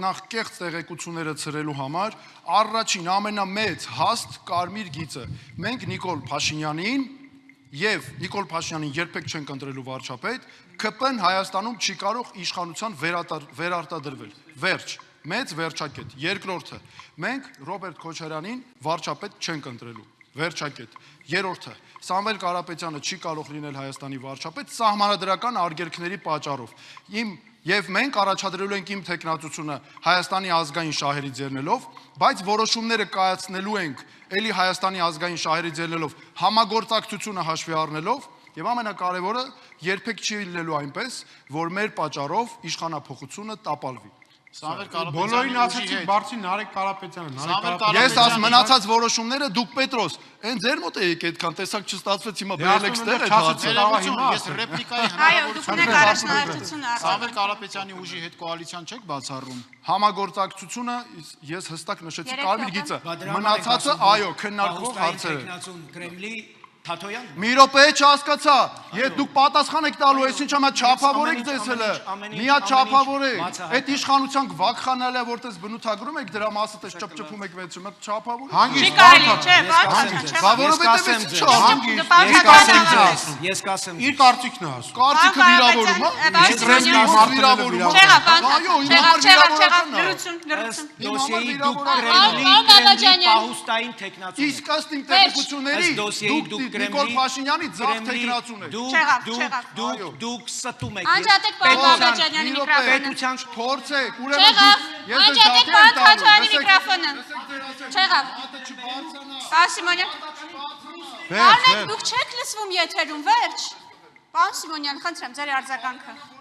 նախ կեղծ տեղեկությունները ցրելու համար առաջին ամենամեծ հաստ կարմիր գիծը։ Մենք Նիկոլ Փաշինյանին եւ Նիկոլ Փաշինյանին երբեք չենք ընտրելու վարչապետ, ԿՊ-ն Հայաստանում չի կարող իշխանության վերարտադրվել։ Վերջ, մեծ վերջակետ։ Երկրորդը, մենք Ռոբերտ Քոչարյանին վարչապետ չենք ընտրելու։ Վերջակետ։ Երրորդը, Սամվել Կարապետյանը չի կարող լինել Հայաստանի վարչապետ սահմանադրական արգելքների պատճառով։ Եվ մենք առաջադրելու ենք իմ տեխնատությունը Հայաստանի ազգային շահերից ելնելով, բայց որոշումները կայացնելու ենք էլի Հայաստանի ազգային շահերից ելնելով համագործակցությունը հաշվի առնելով, եւ ամենակարևորը երբեք չի լինելու այնպես, որ մեր պատճառով իշխանափոխությունը տապալվի։ Բոլորին ասեցիք բարձի Նարեկ Կարապետյանը, Ես աս մնացած որոշումները դուք Պետրոս, այն ձեր մոտ եք այդքան տեսակ չստացվեց հիմա բերելեքստեր եք հացել։ Ես ռեպլիկայի հնարավորություն Սամվել Կարապետյանի ուժի հետ կոալիցիան չեք բացառում։ Համագործակցությունը ես հստակ նշեցի կարմիր գիծը։ Մնացածը այո, քննարկվող հարցեր են։ Մի րոպե չհասկացա, ես դուք պատասխան եք տալու, ես ինչ ամա չափավոր եք ձեզ հələ, միա չափավոր եք, այդ իշխանության վակխանալը, որտես բնութագրում եք դրա մասը տես ճպճպում եք վեցում, չափավոր։ Չի կարելի, չէ, բա որովհետև Ես կասեմ իր կարծիքն է ասում։ Կարծիքը վիրավորում, դոսիեի դուք Կրեմլի պահուստային տեխնացու եք։ Իսկ ըստ իմ տեղեկությունների դուք Նիկոլ Փաշինյանի ձախ տեխնացուն եք։ Դուք ստում եք։ Անջատեք պարոն Բաբաջանյանի միկրոֆոնը։ Պետության Փորձեք, Անջատեք պարոն Քոչարյանի միկրոֆոնը։ Չեղավ։ Պարոն Սիմոնյան։ Պարոն, դուք չեք լսվում եթերում, վերջ։ Պարոն Սիմոնյան, խնդրեմ ձեր արձագանքը։